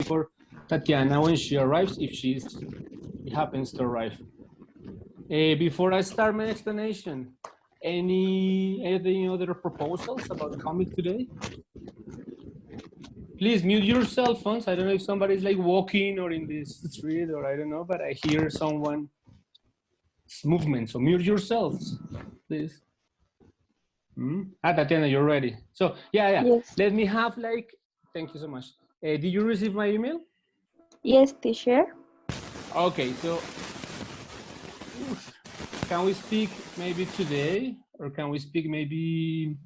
for Tatiana when she arrives, if she happens to arrive. Before I start my explanation, any other proposals about comic today? Please mute your cell phones. I don't know if somebody's like walking or in the street or I don't know, but I hear someone's movement. So mute yourselves, please. Tatiana, you're ready. So yeah. Yes. Let me have like, thank you so much. Did you receive my email? Yes, teacher. Okay, so can we speak maybe today, or can we speak maybe,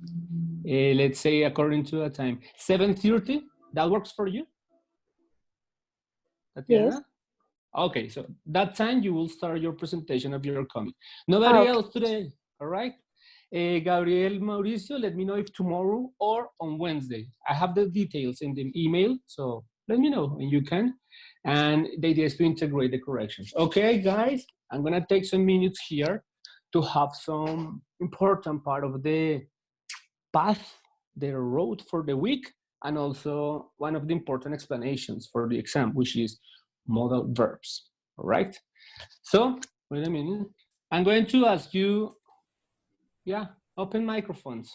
let's say according to the time, 7:30? That works for you, Tatiana? Yes. Okay, so that time you will start your presentation of your comic. Nobody else today, all right? Gabriel, Mauricio, let me know if tomorrow or on Wednesday. I have the details in the email, so let me know when you can. And the idea is to integrate the corrections. Okay, guys, I'm gonna take some minutes here to have some important part of the path, the road for the week, and also one of the important explanations for the exam, which is modal verbs, all right? So, wait a minute. I'm going to ask you, open microphones.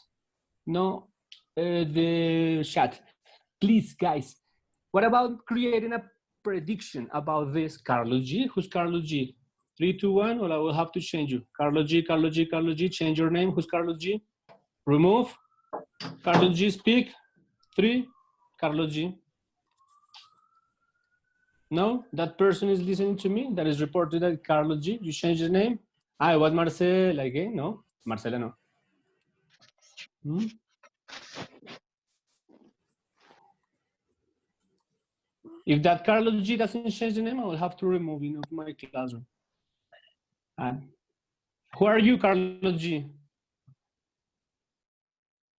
No, the chat. Please, guys, what about creating a prediction about this Carlos G? Who's Carlos G? 3, 2, 1, or I will have to change you. Carlos G, Carlos G, Carlos G, change your name. Who's Carlos G? Remove. Carlos G, speak. 3, Carlos G. No, that person is listening to me. That is reported that Carlos G. You changed the name. It was Marcela again. No, Marcela no. If that Carlos G doesn't change the name, I will have to remove him of my classroom. Who are you, Carlos G?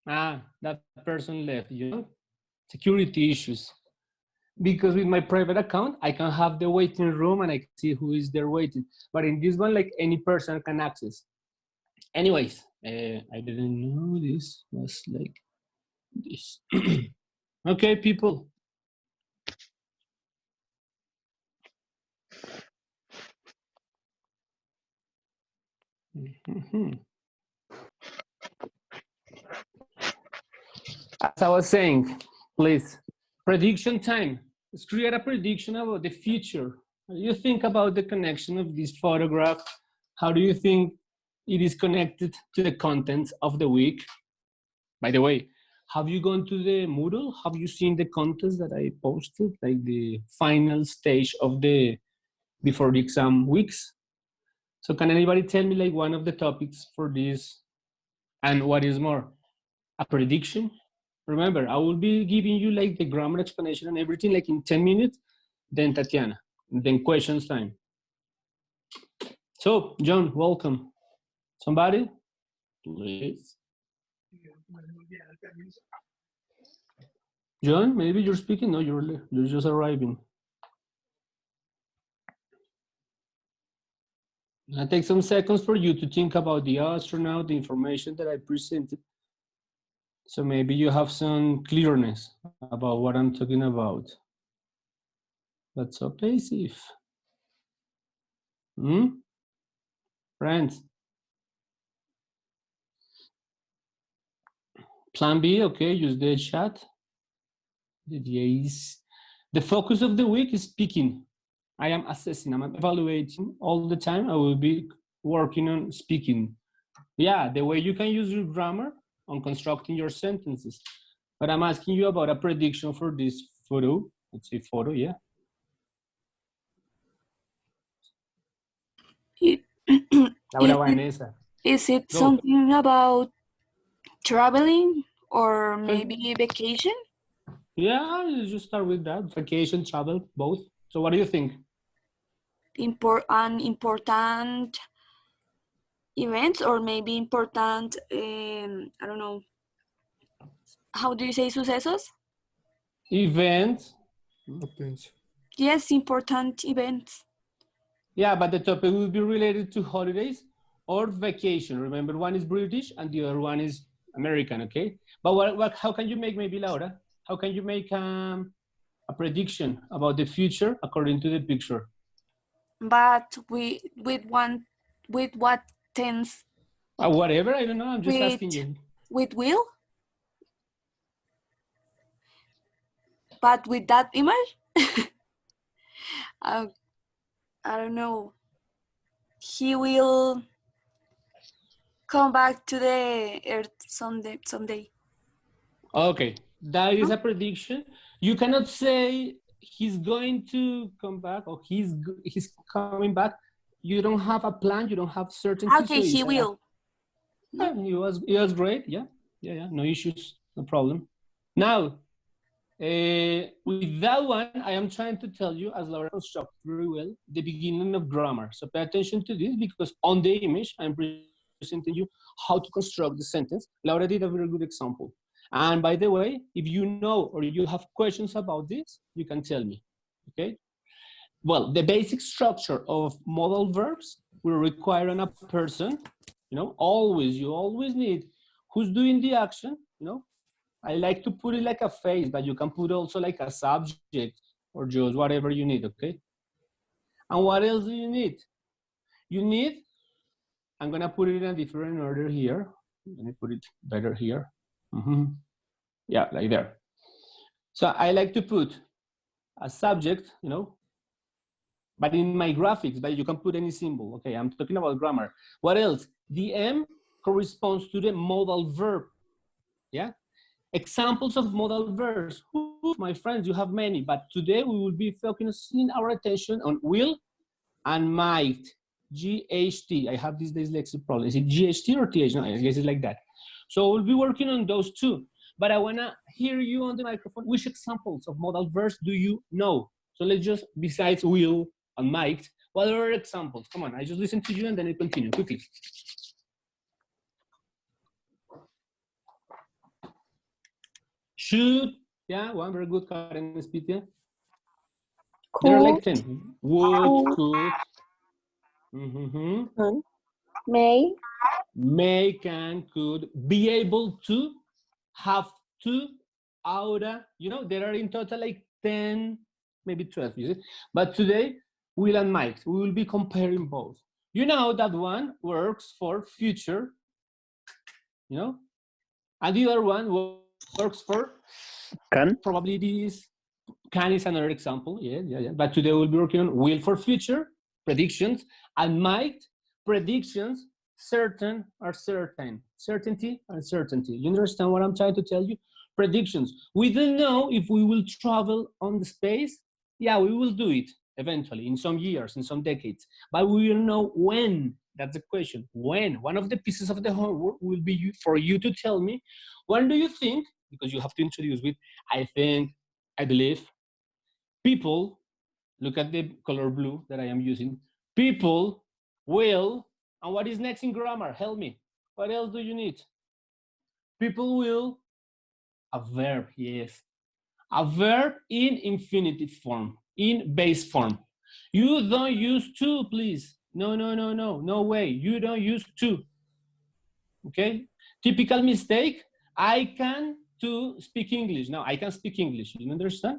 That person left, you know? Security issues. Because with my private account, I can have the waiting room and I can see who is there waiting. But in this one, like any person can access. Anyways, I didn't know this was like this. Okay, people. As I was saying, please, prediction time. Let's create a prediction about the future. What do you think about the connection of this photograph? How do you think it is connected to the content of the week? By the way, have you gone to the Moodle? Have you seen the contest that I posted, like the final stage of the before the exam weeks? So can anybody tell me like one of the topics for this, and what is more, a prediction? Remember, I will be giving you like the grammar explanation and everything like in 10 minutes, then Tatiana, then questions time. So, John, welcome. Somebody, please. John, maybe you're speaking. No, you're just arriving. I'll take some seconds for you to think about the astronaut, the information that I presented. So maybe you have some clearness about what I'm talking about. That's so passive. Friends. Plan B, okay, use the chat. The focus of the week is speaking. I am assessing, I'm evaluating all the time. I will be working on speaking. Yeah, the way you can use your grammar on constructing your sentences. But I'm asking you about a prediction for this photo. Let's say photo, yeah. Is it something about traveling or maybe vacation? Yeah, you just start with that. Vacation, travel, both. So what do you think? Important events or maybe important, I don't know. How do you say sucesos? Events. Yes, important events. Yeah, but the topic will be related to holidays or vacation. Remember, one is British and the other one is American, okay? But how can you make, maybe Laura, how can you make a prediction about the future according to the picture. But with what tense? Whatever, I don't know, I'm just asking you. With will? But with that image? I don't know. He will come back to the earth someday. Okay, that is a prediction. You cannot say he's going to come back or he's coming back. You don't have a plan. You don't have certainty. Okay, so he will. Yeah, he was great. Yeah, no issues, no problem. Now, with that one, I am trying to tell you, as Laura constructed very well, the beginning of grammar. So pay attention to this, because on the image, I'm presenting you how to construct the sentence. Laura did a very good example. And by the way, if you know or you have questions about this, you can tell me, okay? Well, the basic structure of modal verbs will require on a person, you always need who's doing the action, I like to put it like a face, but you can put also like a subject or just whatever you need, okay? And what else do you need? You need, I'm gonna put it in a different order here. Let me put it better here. Yeah, like there. So I like to put a subject, but in my graphics, but you can put any symbol. Okay, I'm talking about grammar. What else? The M corresponds to the modal verb. Yeah? Examples of modal verbs. My friends, you have many, but today we will be focusing our attention on will and might. GHT. I have this dyslexia problem. Is it GHT or TH? No, I guess it's like that. So we'll be working on those two. But I wanna hear you on the microphone. Which examples of modal verbs do you know? So let's just, besides will and might, what are examples? Come on, I just listen to you and then I continue quickly. Should, yeah, one very good, Karen Spitia. There are like 10. Would, could. May, can, could, be able to, have to, oughta. There are in total like 10, maybe 12, you see? But today, will and might, we will be comparing both. You know that one works for future, and the other one works for can. Probably this can is another example. Yeah. But today we'll be working on will for future, predictions, and might, predictions, certain or certain, certainty and certainty. You understand what I'm trying to tell you? Predictions. We don't know if we will travel on the space. Yeah, we will do it eventually in some years, in some decades, but we will know when. That's the question. When? One of the pieces of the homework will be for you to tell me, when do you think, because you have to introduce with, I think, I believe, people, look at the color blue that I am using, people will, and what is next in grammar? Help me. What else do you need? People will, a verb, yes. A verb in infinitive form, in base form. You don't use to, please. No way. You don't use to. Okay? Typical mistake, I can to speak English. Now, I can speak English. You understand?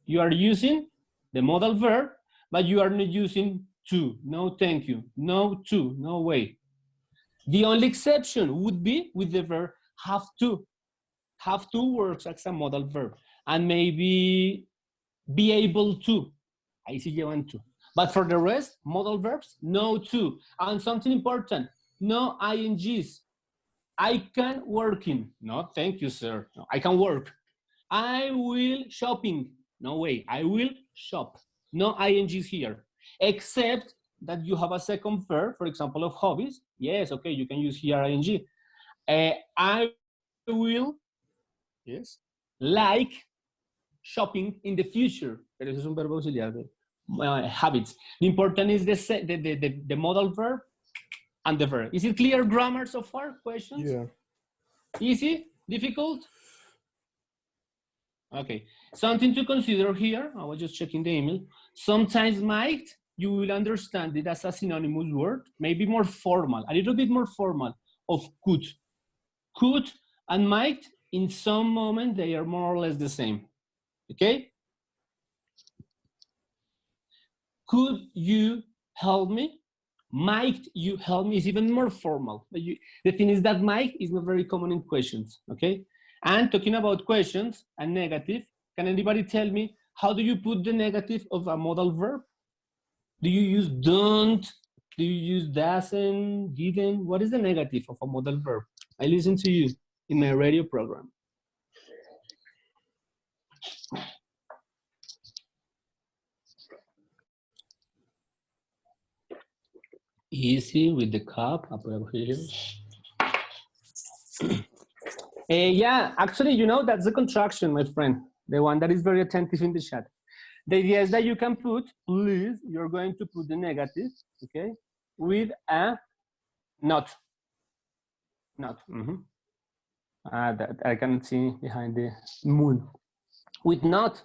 You are using the modal verb, but you are not using to. No, thank you. No to. No way. The only exception would be with the verb have to. Have to works as a modal verb. And maybe be able to. I see you want to. But for the rest, modal verbs, no to. And something important, no INGs. I can working. No, thank you, sir. No, I can work. I will shopping. No way. I will shop. No INGs here. Except that you have a second verb, for example, of hobbies. Yes, okay, you can use here ING. I will, yes, like shopping in the future. Pero eso es un verbo auxiliar de habits. The important is the modal verb and the verb. Is it clear grammar so far? Questions? Yeah. Easy? Difficult? Okay. Something to consider here. I was just checking the email. Sometimes might, you will understand it as a synonymous word, maybe more formal, a little bit more formal, of could. Could and might, in some moment, they are more or less the same. Okay? Could you help me? Might you help me is even more formal. The thing is that might is not very common in questions, okay? And talking about questions and negative, can anybody tell me how do you put the negative of a modal verb? Do you use don't? Do you use doesn't, didn't? What is the negative of a modal verb? I listen to you in my radio program. Easy with the cup. Yeah, actually, you know, that's the contraction, my friend. The one that is very attentive in the chat. The idea is that you can put, please, you're going to put the negative, okay, with a not. Not. That I can see behind the moon. With not,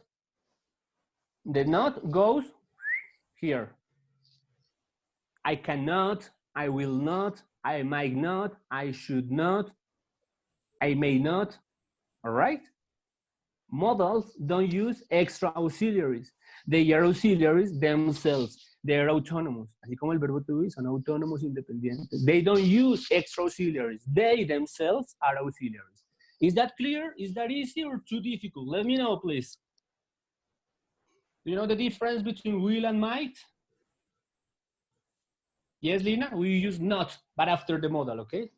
the not goes here. I cannot, I will not, I might not, I should not, I may not, all right? Modals don't use extra auxiliaries. They are auxiliaries themselves. They are autonomous. Así como el verbo to be son autónomos independientes. They don't use extra auxiliaries. They themselves are auxiliaries. Is that clear? Is that easy or too difficult? Let me know, please. Do you know the difference between will and might? Yes, Lina, we use not, but after the modal, okay?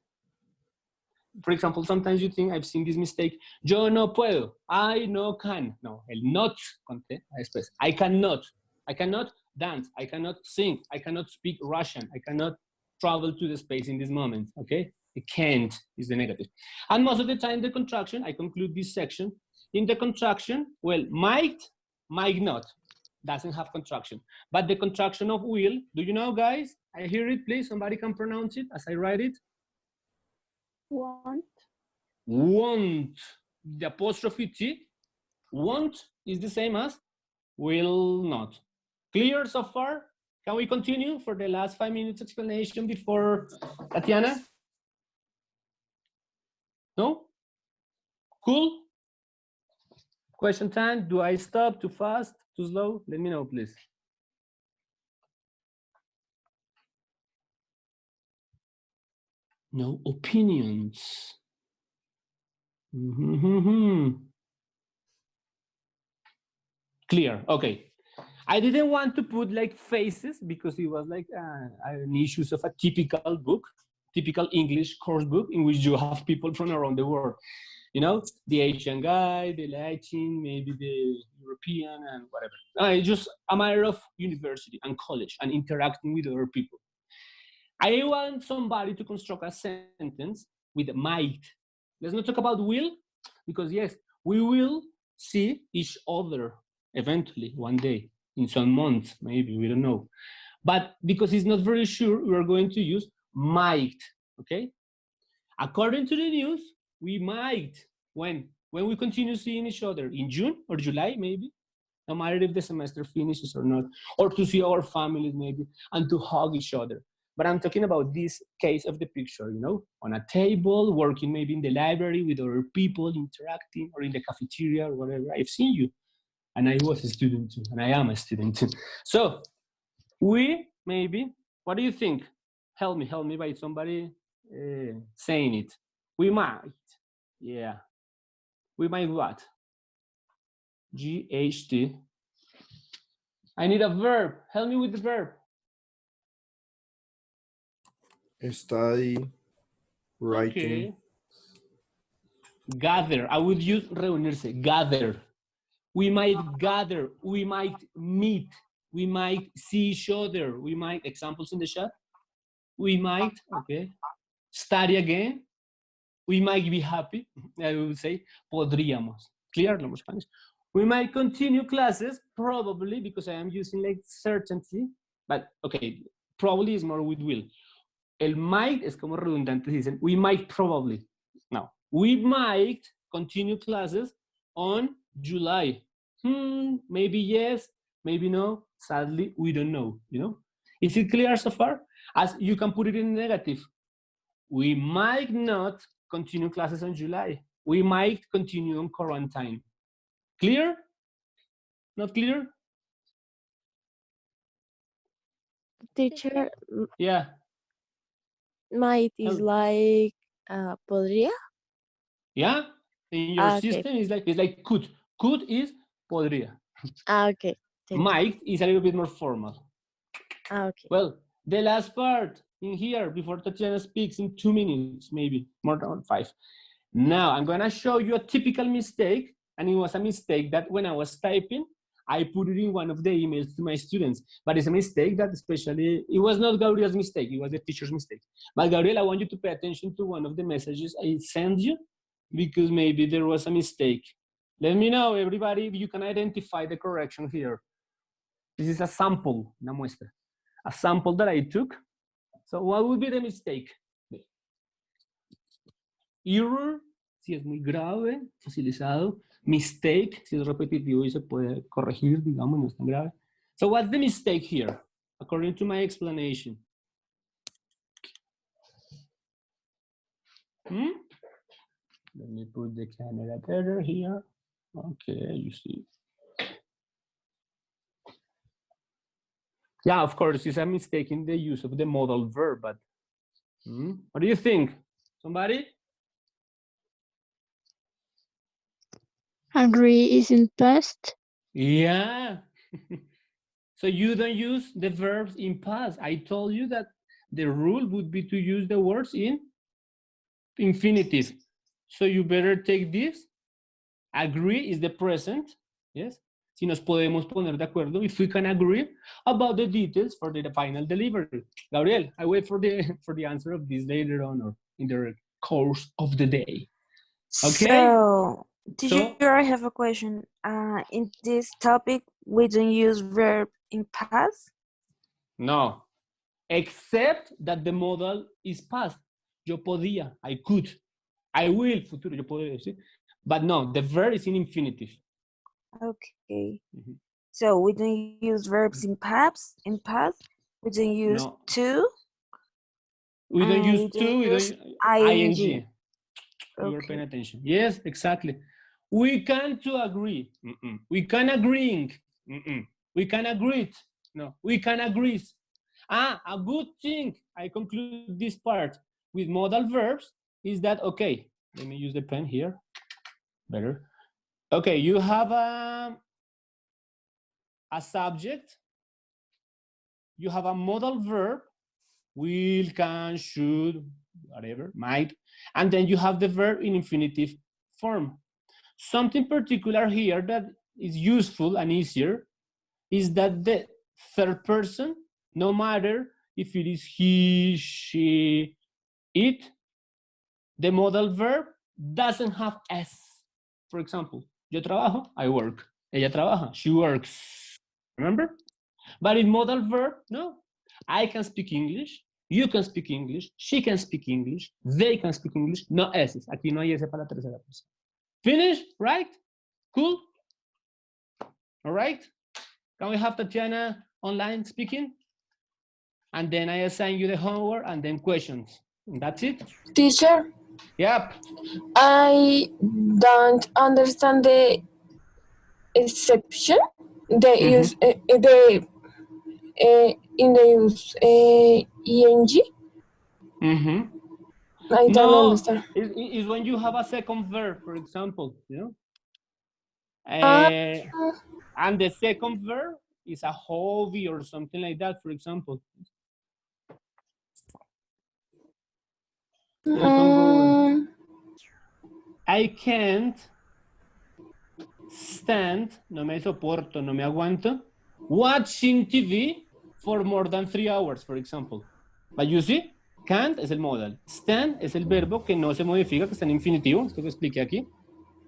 For example, sometimes you think, I've seen this mistake, yo no puedo, I no can. No, el not, después. I cannot dance, I cannot sing, I cannot speak Russian, I cannot travel to the space in this moment, okay? I can't is the negative. And most of the time, the contraction, I conclude this section. In the contraction, well, might not, doesn't have contraction. But the contraction of will, do you know, guys? I hear it, please. Somebody can pronounce it as I write it. Want. Want. The apostrophe T. Want is the same as will not. Clear so far? Can we continue for the last 5 minutes explanation before Tatiana? No? Cool? Question time. Do I stop too fast, too slow? Let me know, please. No opinions. Clear. Okay. I didn't want to put like faces because it was like an issues of a typical book, typical English course book in which you have people from around the world. You know, the Asian guy, the Latin, maybe the European and whatever. It's just a matter of university and college and interacting with other people. I want somebody to construct a sentence with might. Let's not talk about will, because yes, we will see each other eventually one day, in some months, maybe, we don't know. But because it's not very sure, we are going to use might, okay? According to the news, we might, when we continue seeing each other, in June or July, maybe, no matter if the semester finishes or not, or to see our families maybe, and to hug each other. But I'm talking about this case of the picture, you know, on a table, working maybe in the library with other people, interacting, or in the cafeteria or whatever. I've seen you, and I was a student too, and I am a student too. So we maybe, what do you think? Help me by somebody saying it. We might, yeah. We might what? GHT. I need a verb. Help me with the verb. Study, writing. Okay. Gather. I would use reunirse. Gather. We might gather. We might meet. We might see each other. We might, examples in the chat. We might, okay. Study again. We might be happy. I would say, podríamos. Clear, no more Spanish. We might continue classes, probably, because I am using like certainty, but okay, probably is more with will. El might es como redundante, dicen, we might probably. No, we might continue classes on July. Maybe yes, maybe no. Sadly, we don't know, you know? Is it clear so far? As you can put it in negative. We might not continue classes on July. We might continue on quarantine. Clear? Not clear? Teacher, Yeah. might is like podría. Yeah. In your Ah, okay. system, it's like could. Could is podría. Ah, okay. Thank you. Might is a little bit more formal. Ah, okay. Well, the last part in here before Tatiana speaks in 2 minutes, maybe more than 5. Now I'm gonna show you a typical mistake, and it was a mistake that when I was typing, I put it in one of the emails to my students, but it's a mistake that especially, it was not Gabriel's mistake, it was the teacher's mistake. But Gabriel, I want you to pay attention to one of the messages I sent you, because maybe there was a mistake. Let me know, everybody, if you can identify the correction here. This is a sample, una muestra. A sample that I took. So what would be the mistake? Error, si es muy grave, facilizado. Mistake, si es repetitivo y se puede corregir, digamos, no es tan grave. So what's the mistake here, according to my explanation? Let me put the camera better here. Okay, you see. Yeah, of course, it's a mistake in the use of the modal verb, but what do you think? Somebody? Agree is in past. Yeah. So you don't use the verbs in past. I told you that the rule would be to use the words in infinitive. So you better take this. Agree is the present. Yes. Si nos podemos poner de acuerdo, if we can agree about the details for the final delivery. Gabriel, I wait for the answer of this later on or in the course of the day. Okay. So, teacher, I have a question. In this topic, we don't use verb in past. No, except that the modal is past. Yo podía, I could, I will, futuro, yo puedo decir. But no, the verb is in infinitive. Okay. So we don't use verbs in past. We don't use No. to. We don't use to, we don't use ing. You were paying Okay. attention. Yes, exactly. We can to agree. We can agreeing. We can agree. No, we can agree. A good thing, I conclude this part with modal verbs is that, okay, let me use the pen here, better. Okay, you have a subject, you have a modal verb, will, can, should, whatever, might, and then you have the verb in infinitive form. Something particular here that is useful and easier is that the third person, no matter if it is he, she, it, the modal verb doesn't have S. For example, yo trabajo, I work. Ella trabaja, she works. Remember? But in modal verb, no. I can speak English, you can speak English, she can speak English, they can speak English, no S's. Aquí no hay S para la tercera persona. Finish, right? Cool? All right? Can we have Tatiana online speaking? And then I assign you the homework and then questions. And that's it? Teacher, Yep. I don't understand the exception. They use in the use ing. I don't understand. It's when you have a second verb, for example, you know? And the second verb is a hobby or something like that, for example. I can't stand, no me soporto, no me aguanto, watching TV for more than 3 hours, for example. But you see, can't es el modal. Stand es el verbo que no se modifica, que está en infinitivo, esto que expliqué aquí.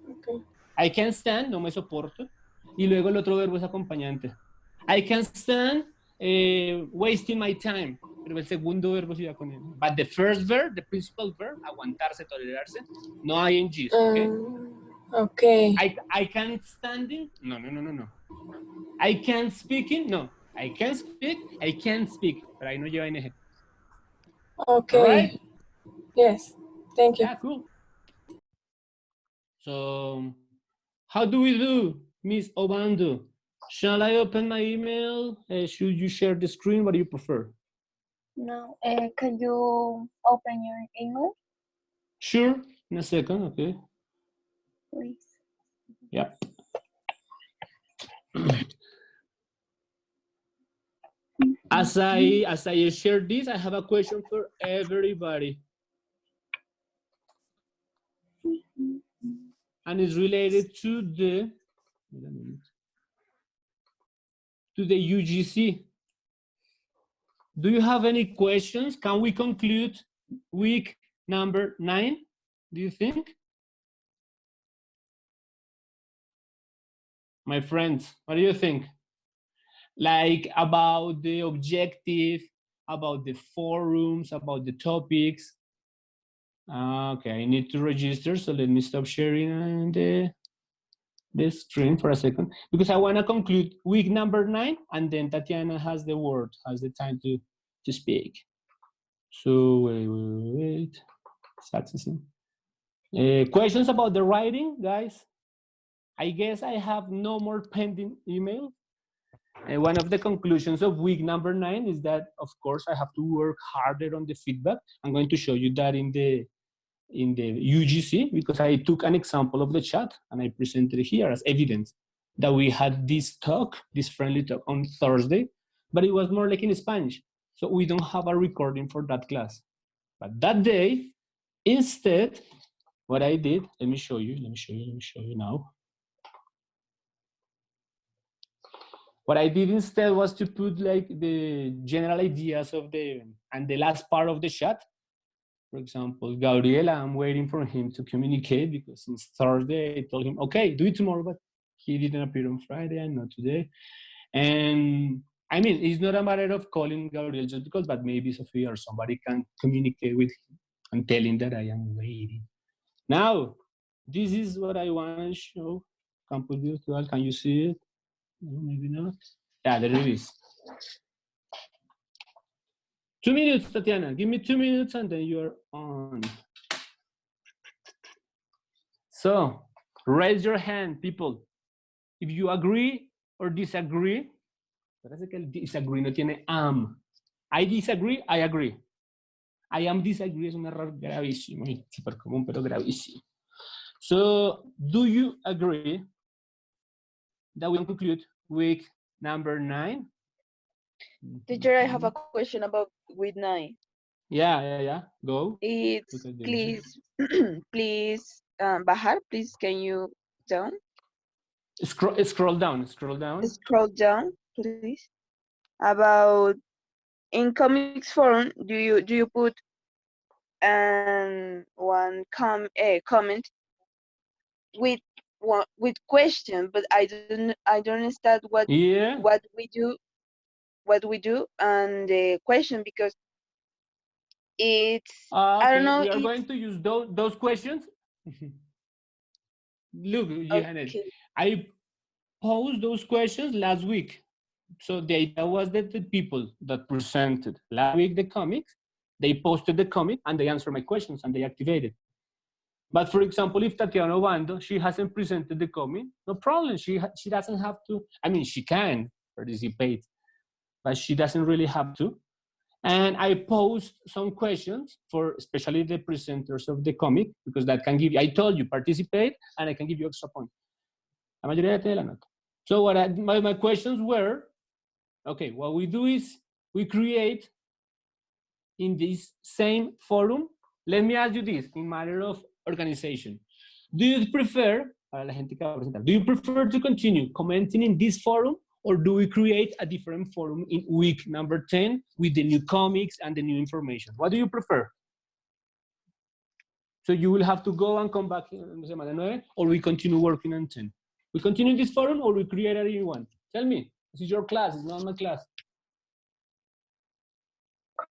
Okay. I can't stand, no me soporto. Y luego el otro verbo es acompañante. I can't stand wasting my time. Pero el segundo verbo sí va con él. But the first verb, the principal verb, aguantarse, tolerarse, no hay INGs, ¿ok? Okay. I can't standing, no. I can't speaking, no. I can speak, I can't speak. Pero ahí no lleva ING. Okay. Right? Yes. Thank you. Yeah, cool. So, how do we do, Miss Obando? Shall I open my email? Should you share the screen? What do you prefer? No. Can you open your email, Sure, in a second, okay. please? Yeah. As I share this, I have a question for everybody. And it's related to the UGC. Do you have any questions? Can we conclude week number 9? Do you think? My friends, what do you think? Like about the objective, about the forums, about the topics. Okay, I need to register, so let me stop sharing the screen for a second, because I want to conclude week number 9, and then Tatiana has the word, has the time to speak. So wait. Successing. Questions about the writing, guys? I guess I have no more pending email. One of the conclusions of week number 9 is that, of course, I have to work harder on the feedback. I'm going to show you that in the UGC, because I took an example of the chat and I presented it here as evidence that we had this talk, this friendly talk on Thursday, but it was more like in Spanish. So we don't have a recording for that class. But that day, instead, what I did, let me show you now. What I did instead was to put like the general ideas of and the last part of the chat. For example, Gabriela, I'm waiting for him to communicate because since Thursday I told him, okay, do it tomorrow, but he didn't appear on Friday and not today. And I mean, it's not a matter of calling Gabriel just because, but maybe Sophia or somebody can communicate with him and tell him that I am waiting. Now, this is what I want to show. Campus Virtual, can you see it? No, maybe not. Yeah, there it is. 2 minutes, Tatiana. Give me 2 minutes and then you're on. So, raise your hand, people. If you agree or disagree, parece que el disagree no tiene am. I disagree, I agree. I am disagree es un error gravísimo, súper común, pero gravísimo. So, do you agree that we conclude week number 9? Teacher, I have a question about week 9. Yeah. Go. It's please, please, Bahar, please, can you down? Scroll down. Scroll down, please. About in comics forum, do you put one comment with question, but I don't understand what we do and the question, because it's I don't know. We are going to use those questions. Look, Johannes, okay. I posed those questions last week. So the idea was that the people that presented last week the comics, they posted the comic and they answered my questions and they activated. But for example, if Tatiana Obando, she hasn't presented the comic, no problem. She doesn't have to. I mean, she can participate, but she doesn't really have to. And I posed some questions for especially the presenters of the comic, because that can give you, I told you, participate, and I can give you extra points. La mayoría de la nota. So what my questions were, okay, what we do is we create in this same forum. Let me ask you this in matter of organization. Do you prefer to continue commenting in this forum, or do we create a different forum in week number 10 with the new comics and the new information? What do you prefer? So you will have to go and come back in semana 9, or we continue working on 10? We continue this forum, or we create a new one? Tell me. This is your class, it's not my class.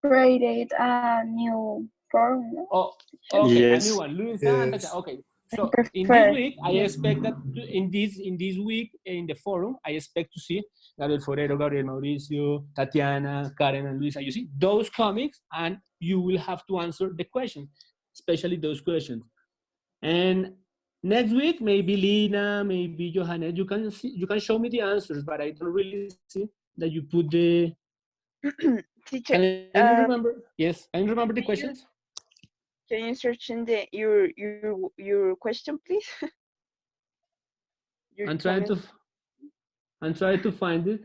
Created a new forum. No? Oh, okay, yes. A new one. Luisa, yes. Okay. So in this week, I expect that in this week in the forum, I expect to see Gabriel Forero, Gabriel Mauricio, Tatiana, Karen, and Luisa. You see those comics, and you will have to answer the questions, especially those questions. And Next week, maybe Lina, maybe Johanna, you can show me the answers, but I don't really see that you put the. Teacher, Can you remember? Yes, can you remember the questions? Can you search in your question, please? I'm trying to find it.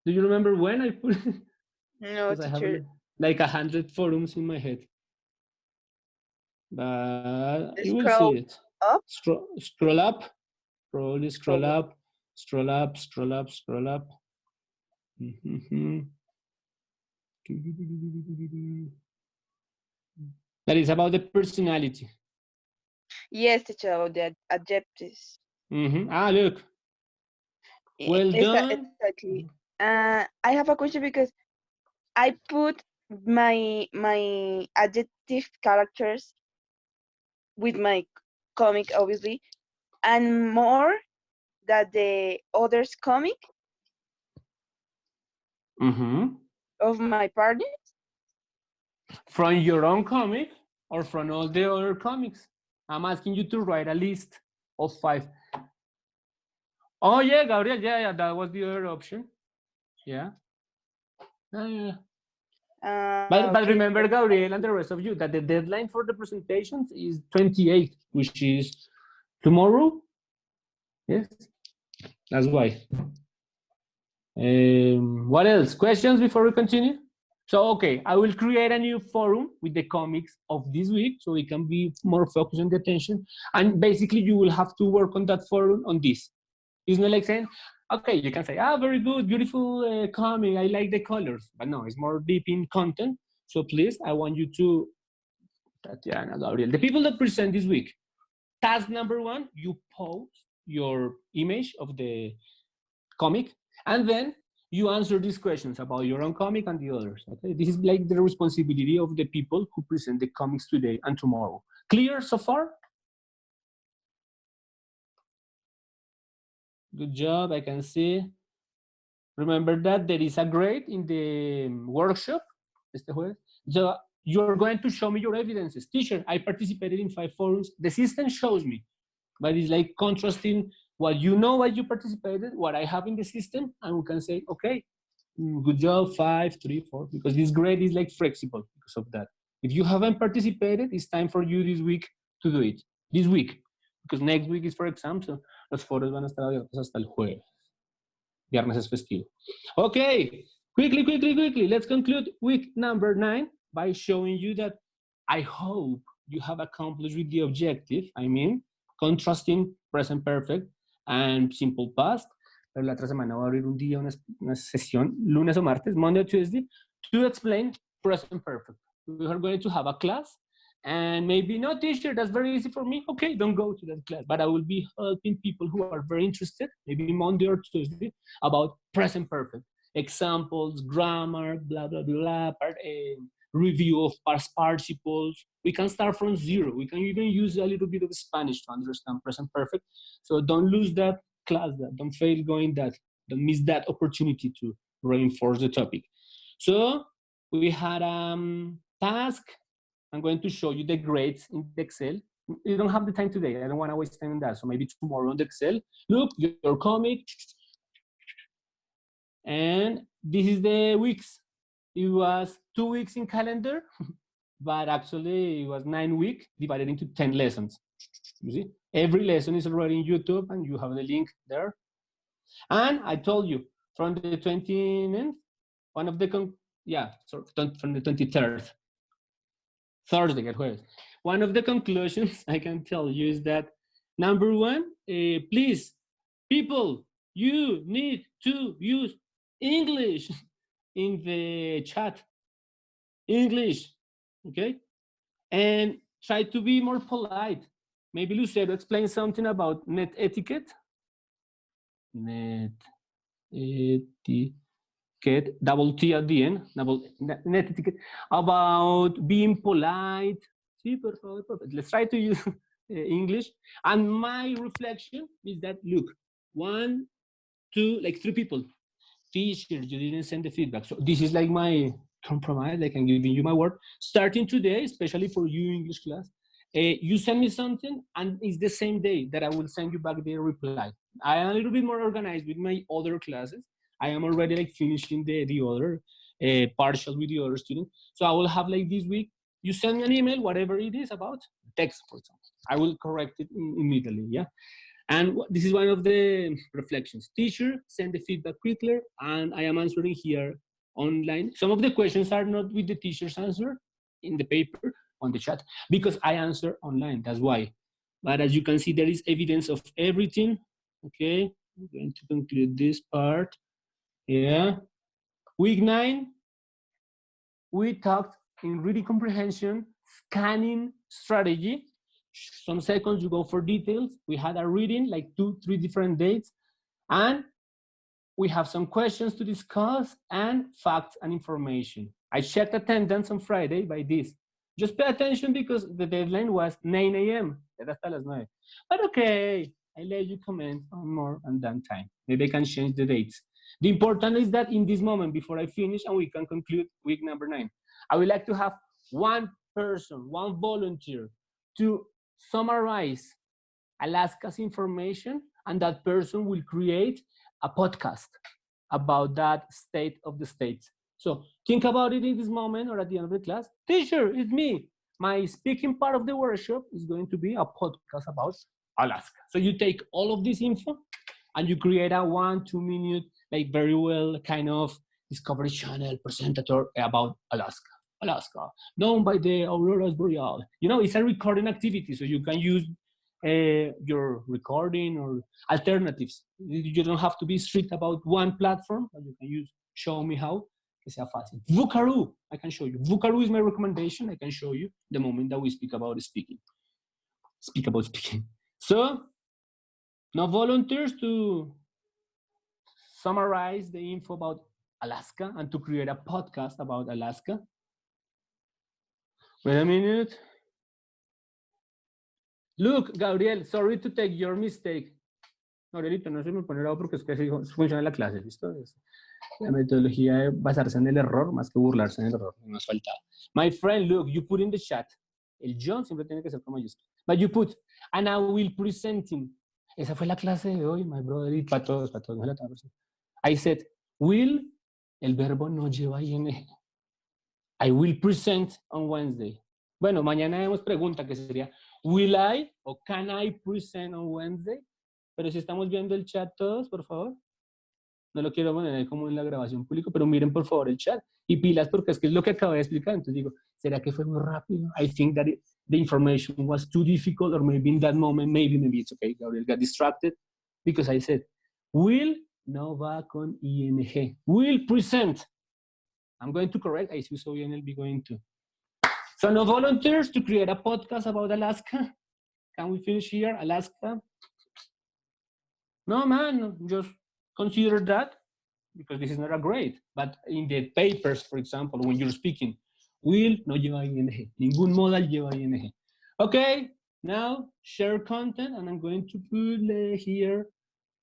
Do you remember when I put it? No, Because I have teacher. like 100 forums in my head. But you will Scroll see it. up. Scroll up. Probably scroll up. Scroll up. Scroll up. Scroll up. That is about the personality. Yes, teacher, about the adjectives. Ah, look. Well done. Exactly. I have a question because I put my adjective characters with my comic, obviously, and more that the others comic of my partner. From your own comic or from all the other comics? I'm asking you to write a list of 5. Oh yeah, Gabriel, yeah, that was the other option. Yeah. Yeah. But Okay. remember, Gabriel and the rest of you, that the deadline for the presentations is 28, which is tomorrow. Yes, that's why. What else? Questions before we continue? So, okay, I will create a new forum with the comics of this week so we can be more focused on the attention. And basically, you will have to work on that forum on this. It's not like saying, okay, you can say, very good, beautiful comic, I like the colors. But no, it's more deep in content. So please, I want you to, Tatiana, Gabriel, the people that present this week, task number 1, you post your image of the comic, and then you answer these questions about your own comic and the others. Okay, this is like the responsibility of the people who present the comics today and tomorrow. Clear so far? Good job, I can see. Remember that there is a grade in the workshop. So you're going to show me your evidences. Teacher, I participated in 5 forums. The system shows me, but it's like contrasting what you know, what you participated, what I have in the system, and we can say, okay, good job, 5, 3, 4, because this grade is like flexible because of that. If you haven't participated, it's time for you this week to do it. This week, because next week is for exam, so los foros van a estar abiertos hasta el jueves. Viernes es festivo. Okay, quickly, let's conclude week number 9 by showing you that I hope you have accomplished with the objective, I mean, contrasting present perfect and simple past. Pero la otra semana voy a abrir un día, una sesión, lunes o martes, Monday or Tuesday, to explain present perfect. We are going to have a class, and maybe, no, teacher, that's very easy for me. Okay, don't go to that class, but I will be helping people who are very interested, maybe Monday or Tuesday, about present perfect. Examples, grammar, blah, blah, blah, review of past participles. We can start from 0. We can even use a little bit of Spanish to understand present perfect. So don't lose that class, don't fail going that, don't miss that opportunity to reinforce the topic. So we had a task. I'm going to show you the grades in the Excel. You don't have the time today. I don't want to waste time on that. So maybe tomorrow on the Excel. Look, your comic. And this is the weeks. It was 2 weeks in calendar, but actually it was 9 weeks divided into 10 lessons. You see? Every lesson is already in YouTube and you have the link there. And I told you from the 29th, from the 23rd, Thursday, jueves. One of the conclusions I can tell you is that, number 1, please, people, you need to use English in the chat. English, okay? And try to be more polite. Maybe Lucero explain something about net etiquette. Net etiquette, double T at the end, net etiquette, about being polite. Sí, por favor, perfect. Let's try to use English. And my reflection is that, look, 1, 2, like 3 people. Teacher, you didn't send the feedback. So this is like my compromise, like I'm giving you my word. Starting today, especially for you English class, You send me something, and it's the same day that I will send you back the reply. I am a little bit more organized with my other classes. I am already like finishing the other partial with the other students. So I will have like this week, you send me an email, whatever it is about, text, for example. I will correct it immediately, yeah? And this is one of the reflections. Teacher, send the feedback quicker, and I am answering here online. Some of the questions are not with the teacher's answer in the paper, on the chat, because I answer online, that's why. But as you can see, there is evidence of everything. Okay, I'm going to conclude this part. Yeah. Week 9, we talked in reading comprehension, scanning strategy. Some seconds you go for details. We had a reading, like 2-3 different dates. And we have some questions to discuss and facts and information. I checked attendance on Friday by this. Just pay attention because the deadline was 9 a.m. But okay, I let you comment on more on that time. Maybe I can change the dates. The important is that in this moment, before I finish and we can conclude week number 9, I would like to have one person, one volunteer to summarize Alaska's information, and that person will create a podcast about that state of the states. So think about it in this moment or at the end of the class. Teacher, it's me. My speaking part of the workshop is going to be a podcast about Alaska. So you take all of this info and you create a 1-2 minute, like very well kind of Discovery Channel presentator about Alaska. Alaska, known by the auroras boreal. You know, it's a recording activity, so you can use your recording or alternatives. You don't have to be strict about one platform, but you can use Show Me How. Que sea fácil. Vukaroo, I can show you. Vukaroo is my recommendation. I can show you the moment that we speak about speaking. Speak about speaking. So, now volunteers to summarize the info about Alaska and to create a podcast about Alaska. Wait a minute. Look, Gabriel, sorry to take your mistake. Gabrielito, no se me pone bravo porque es que así funciona la clase, ¿listo? La metodología de basarse en el error más que burlarse en el error. No has faltado. My friend, look, you put in the chat. El John siempre tiene que ser con mayúscula. But you put, and I will present him. Esa fue la clase de hoy, my brother, y para todos, para todos. I said, will, el verbo no lleva ing. I will present on Wednesday. Bueno, mañana vemos pregunta que sería, will I o can I present on Wednesday? Pero si estamos viendo el chat todos, por favor. No lo quiero poner como en la grabación pública, pero miren por favor el chat. Y pilas porque es que es lo que acabo de explicar. Entonces digo, ¿será que fue muy rápido? I think that the information was too difficult, or maybe in that moment, maybe it's okay. Gabriel got distracted because I said, will no va con ing. Will present. I'm going to correct. I see so I'll be going to. So no volunteers to create a podcast about Alaska. Can we finish here? Alaska? No, man, just consider that because this is not a grade. But in the papers, for example, when you're speaking, will no lleva ing. Ningún modal lleva ing. Okay, now share content, and I'm going to put here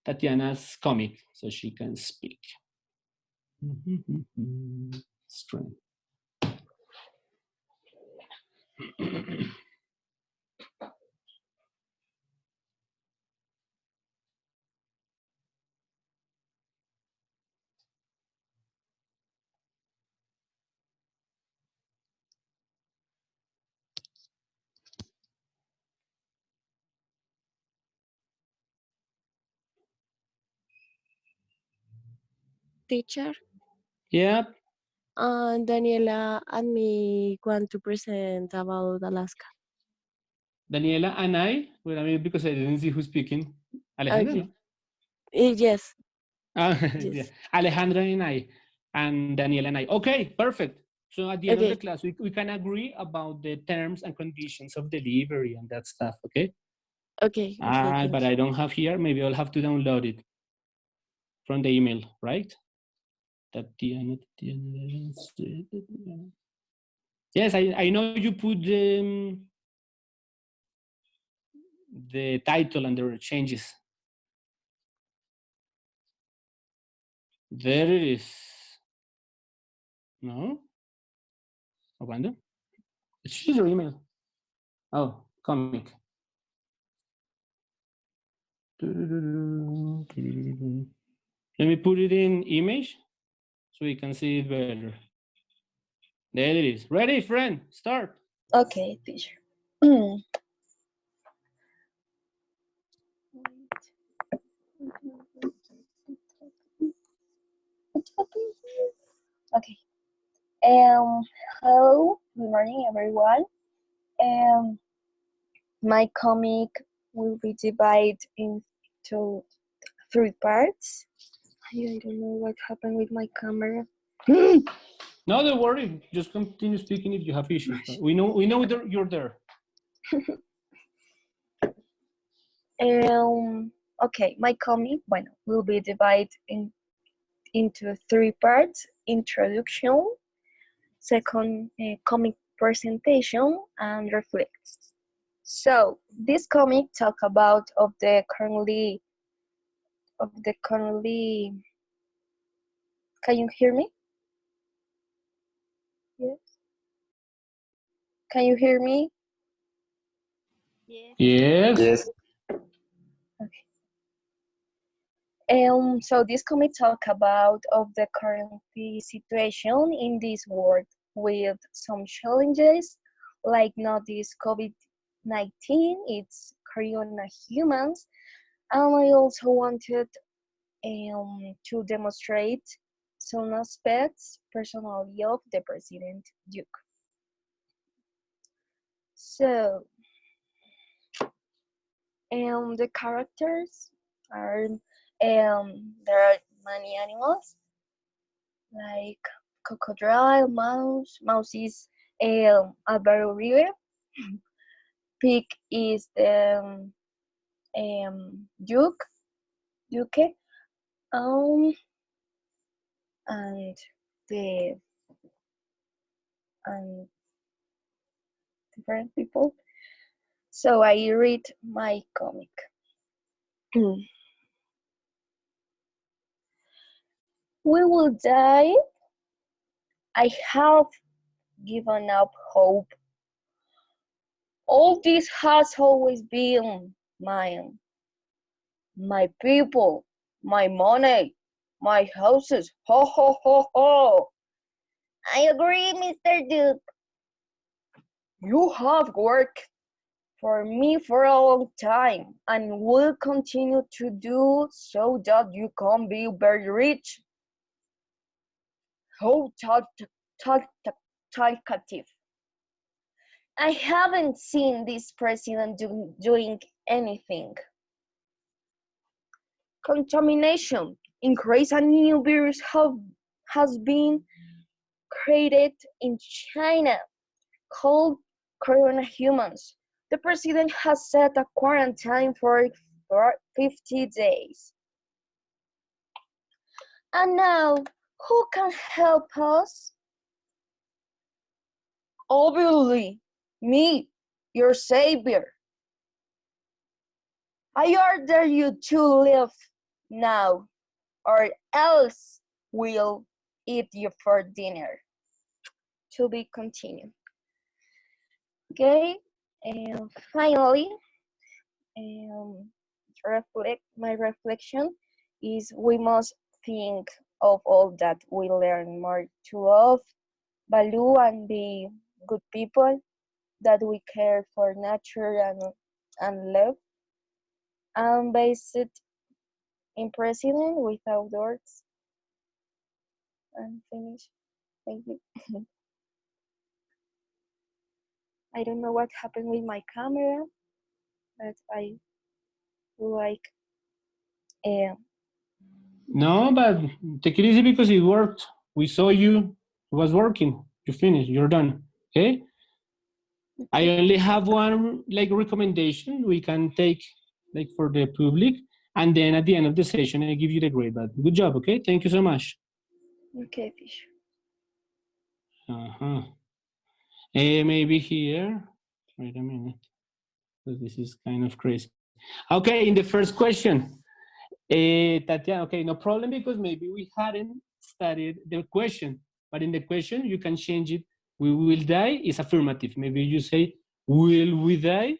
Tatiana's comic so she can speak. Strength. Teacher, Yeah. Daniela and me want to present about Alaska. Daniela and I, well, I mean, because I didn't see who's speaking. Alejandra, Okay. no? Yes. Yes. Yes. Yeah. Alejandra and I, and Daniela and I. Okay, perfect. So at the end of the class, we can agree about the terms and conditions of delivery and that stuff, okay? Okay. But I don't have here. Maybe I'll have to download it from the email, right? Tatiana. Yes, I know you put the title and the changes. There it is. No? Cuando? It's your email. Oh, comic. Let me put it in image so we can see it better. There it is. Ready, friend? Start. Okay, teacher. Okay. Hello, good morning, everyone. My comic will be divided into 3 parts. I don't know what happened with my camera. No, don't worry. Just continue speaking if you have issues. We know you're there. Okay, my comic, will be divided into 3 parts: introduction, second comic presentation, and reflects. So this comic talk about the currently. Can you hear me? Yes. Can you hear me? Yes. Yes. So this comic talk about the current situation in this world with some challenges, like not this COVID-19, it's corona humans, and I also wanted to demonstrate some aspects personally of the President Duke. So, the characters are there are many animals like crocodile, mouse is Alvaro Uribe, pig is Duke, and the and different people. So I read my comic. We will die. I have given up hope. All this has always been mine. My people, my money, my houses. Ho ho ho ho. I agree, Mr. Duke. You have worked for me for a long time and will continue to do so that you can be very rich. How talkative. I haven't seen this president doing anything. Contamination increase, a new virus has been created in China called corona humans. The president has set a quarantine for 50 days. And now, who can help us? Obviously, me, your savior. I order you to leave now, or else we'll eat you for dinner. To be continued. Okay, and finally, my reflection is we must think of all that we learn more to love, value, and be good people, that we care for nature and love, and based in president without words. And finish. Thank you. I don't know what happened with my camera, but I like. No, but take it easy because it worked. We saw you. It was working. You finished. You're done. Okay. I only have one recommendation we can take for the public, and then at the end of the session I give you the grade. But good job. Okay. Thank you so much. Okay, Fish. Maybe here. Wait a minute. So this is kind of crazy. Okay. In the first question, Tatiana. Okay, no problem because maybe we hadn't studied the question, but in the question you can change it. We will die is affirmative. Maybe you say, will we die?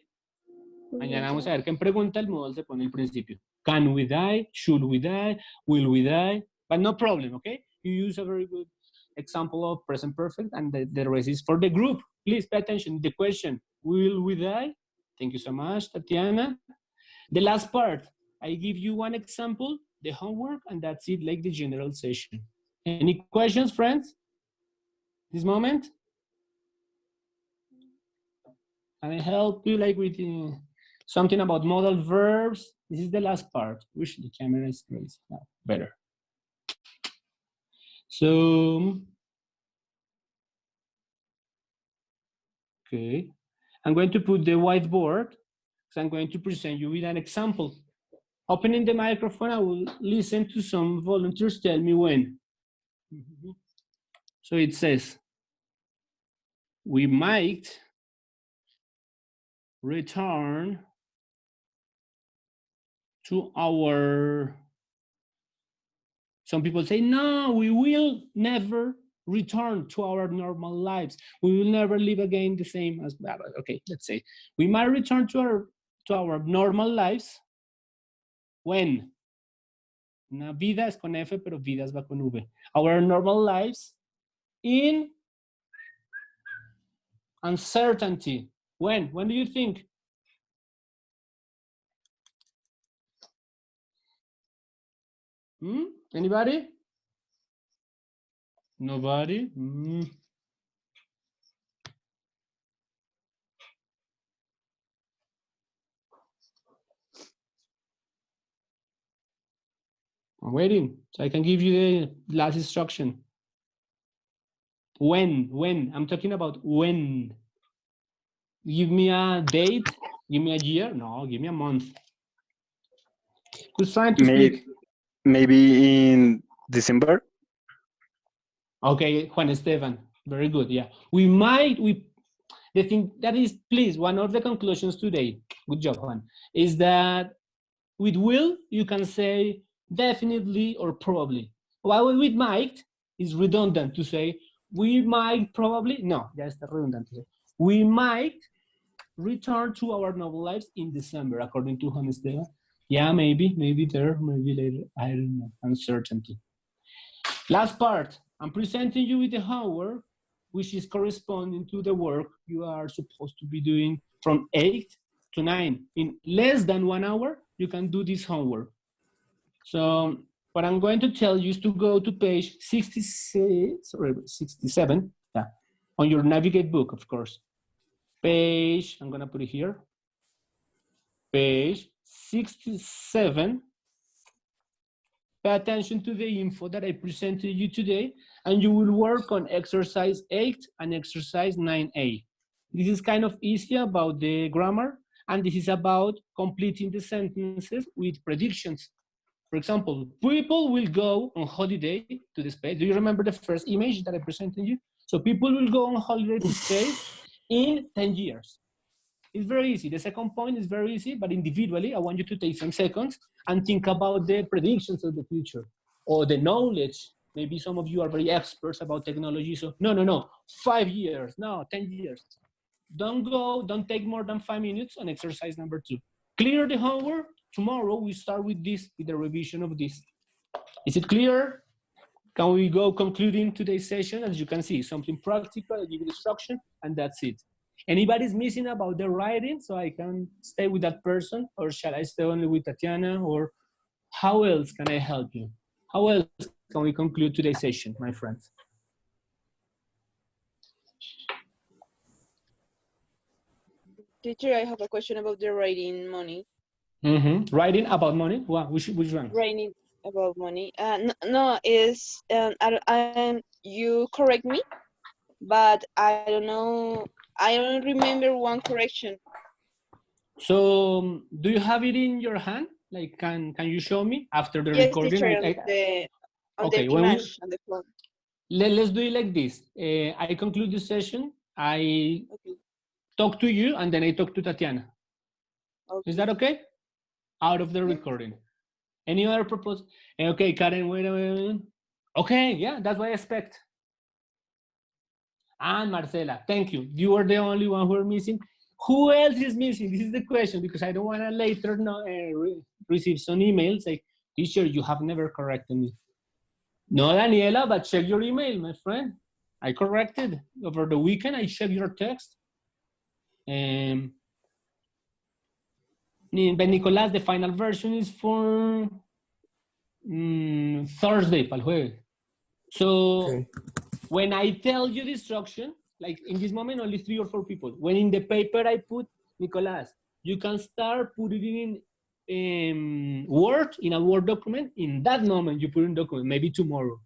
Mañana vamos a ver que en pregunta el modal se pone al principio. Can we die? Should we die? Will we die? But no problem, okay? You use a very good example of present perfect and the rest is for the group. Please pay attention. The question, will we die? Thank you so much, Tatiana. The last part, I give you one example, the homework, and that's it, like the general session. Any questions, friends? This moment? Can I help you like with something about modal verbs? This is the last part. Wish the camera is raised now. Better. So, okay. I'm going to put the whiteboard. So I'm going to present you with an example. Opening the microphone, I will listen to some volunteers tell me when. So it says, we might return to our, some people say, no, we will never return to our normal lives. We will never live again the same as, okay, let's say, we might return to our normal lives when? Una vida es con F, pero vidas va con V. Our normal lives in uncertainty. When? When do you think? Anybody? Nobody? I'm waiting, so I can give you the last instruction. When? I'm talking about when. Give me a date, give me a year, no, give me a month. Who's trying to speak? Maybe in December. Okay, Juan Esteban, very good, yeah. The thing that is, please, one of the conclusions today, good job, Juan, is that with will, you can say definitely or probably. While with might, is redundant to say, we might probably, no, that's redundant to say. We might return to our normal lives in December, according to Juan Esteban. Yeah, maybe there, maybe later, I don't know, uncertainty. Last part, I'm presenting you with the homework, which is corresponding to the work you are supposed to be doing from 8 to 9. In less than 1 hour, you can do this homework. So what I'm going to tell you is to go to page 67, yeah, on your Navigate book, of course. Page, I'm gonna put it here, page 67. Pay attention to the info that I presented you today, and you will work on exercise 8 and exercise 9A. This is kind of easy about the grammar, and this is about completing the sentences with predictions. For example, people will go on holiday to the space. Do you remember the first image that I presented you? So people will go on holiday to space in 10 years. It's very easy. The second point is very easy, but individually, I want you to take some seconds and think about the predictions of the future or the knowledge. Maybe some of you are very experts about technology. So no, 5 years, no, 10 years. Don't take more than 5 minutes on exercise number 2. Clear the homework. Tomorrow we start with this, with the revision of this. Is it clear? Can we go concluding today's session? As you can see, something practical, I give you instruction, and that's it. Anybody's missing about the writing, so I can stay with that person, or shall I stay only with Tatiana, or how else can I help you? How else can we conclude today's session, my friends? Teacher, I have a question about the writing money. Writing about money? Wow, which one? Writing about money. You correct me, but I don't know. I don't remember one correction. So, do you have it in your hand? Like, can you show me after the recording? Teacher, on the image, on the phone. Let's do it like this. I conclude the session. I talk to you, and then I talk to Tatiana. Okay. Is that okay? Out of the recording. Any other proposal? Okay, Karen, wait a minute. Okay, yeah, that's what I expect. And Marcela, thank you. You are the only one who are missing. Who else is missing? This is the question, because I don't want to later receive some emails like, teacher, you have never corrected me. No, Daniela, but check your email, my friend. I corrected over the weekend. I checked your text. But Nicolas, the final version is for Thursday, pal jueves. So Okay. when I tell you the instruction, like in this moment, only 3 or 4 people. When in the paper I put, Nicolas, you can start putting it in Word, in a Word document. In that moment, you put in document, maybe tomorrow.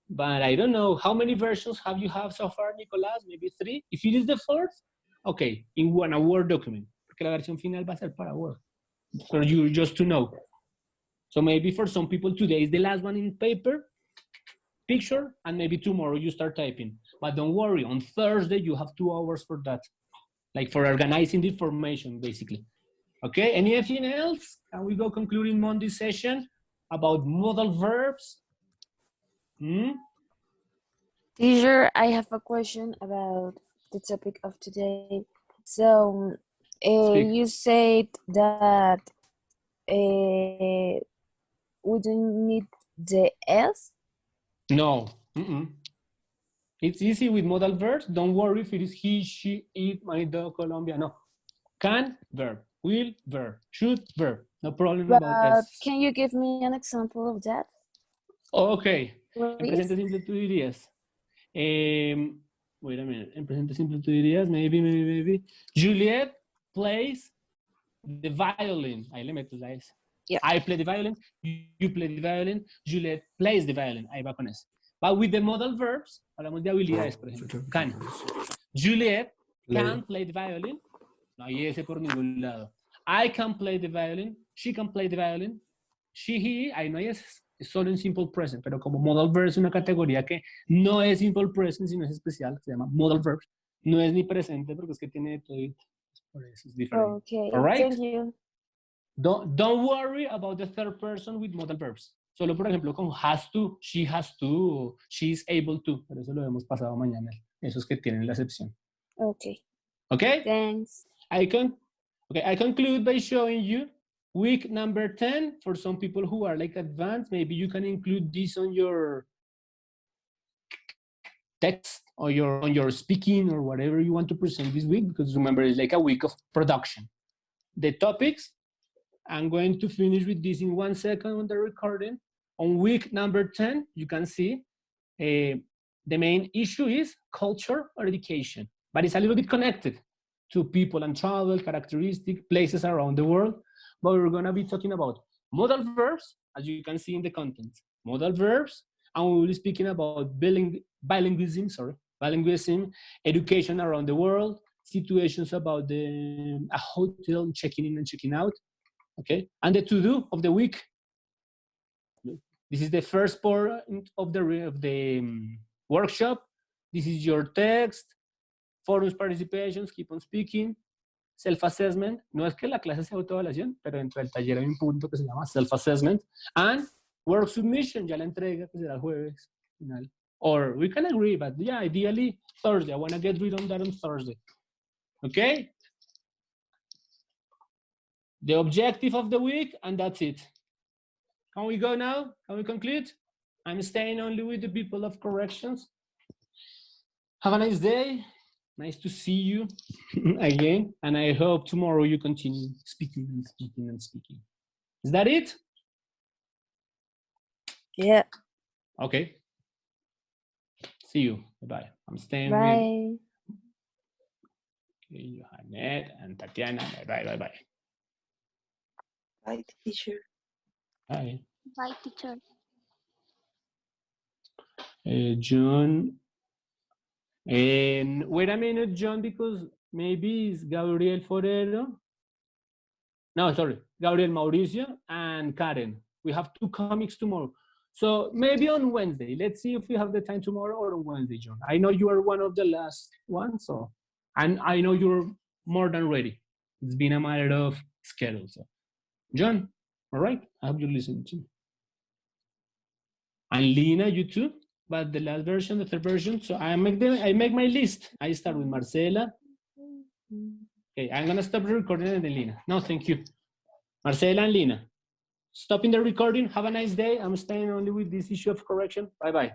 But I don't know, how many versions have you have so far, Nicolas? Maybe 3? If it is the 4th, okay, in a Word document. Porque la versión final va a ser para Word. For you just to know. So maybe for some people today is the last one in paper, picture, and maybe tomorrow you start typing. But don't worry, on Thursday you have 2 hours for that. Like for organizing the information, basically. Okay, anything else? Can we go concluding Monday's session about modal verbs? Teacher, I have a question about the topic of today. So, Speak. you said that we don't need the S. No. It's easy with modal verbs. Don't worry if it is he, she, it, my dog, Colombia. No. Can, verb. Will, verb. Should, verb. No problem But about S. can you give me an example of that, Okay. En please? presente simple tú dirías. Wait a minute. En presente simple tú dirías, maybe. Juliet plays the violin. Ahí le metes la S. Yeah. I play the violin. You play the violin. Juliet plays the violin. Ahí va con eso. But with the modal verbs, hablamos de habilidades, por ejemplo. Can. Juliet can play the violin. No hay ese por ningún lado. I can play the violin. She can play the violin. She, he, ahí no hay ese. Es solo en simple present, pero como modal verbs es una categoría que no es simple present, sino es especial, se llama modal verbs. No es ni presente porque es que tiene todo. Por eso es diferente. Okay, All right? thank you. Don't worry about the third person with modal verbs. Solo, por ejemplo, con has to, she has to, she's able to. Pero eso lo hemos pasado mañana. Esos que tienen la excepción. Okay. Okay? Thanks. I conclude by showing you week number 10. For some people who are like advanced, maybe you can include this on your text or on your speaking or whatever you want to present this week, because remember, it's like a week of production. The topics, I'm going to finish with this in 1 second on the recording. On week number 10, you can see the main issue is culture or education, but it's a little bit connected to people and travel, characteristic, places around the world. But we're going to be talking about modal verbs, as you can see in the content, modal verbs, and we will be speaking about bilingualism, education around the world, situations about a hotel, checking in and checking out, okay? And the to-do of the week. This is the first part of the workshop. This is your text, forums, participations, keep on speaking, self-assessment. No es que la clase sea autoevaluación, pero dentro del taller hay un punto que se llama self-assessment. And work submission, ya la entrega que será el jueves final. Or we can agree, but yeah, ideally Thursday. I want to get rid of that on Thursday. Okay? The objective of the week, and that's it. Can we go now? Can we conclude? I'm staying only with the people of corrections. Have a nice day. Nice to see you again. And I hope tomorrow you continue speaking and speaking and speaking. Is that it? Yeah. Okay. See you. Bye-bye. I'm staying Bye. with Johanette and Tatiana. Bye-bye. Bye-bye. Bye, teacher. Bye. Bye, teacher. John. And wait a minute, John, because maybe it's Gabriel Forero. No, sorry, Gabriel Mauricio and Karen. We have 2 comics tomorrow. So maybe on Wednesday. Let's see if we have the time tomorrow or on Wednesday, John. I know you are one of the last ones, so and I know you're more than ready. It's been a matter of schedule. So, John, all right. I hope you listen to me. And Lina, you too. But the last version, the third version. So I make my list. I start with Marcela, Okay, I'm gonna stop the recording and then Lina. No, thank you. Marcela and Lina, stopping the recording. Have a nice day. I'm staying only with this issue of correction. Bye-bye.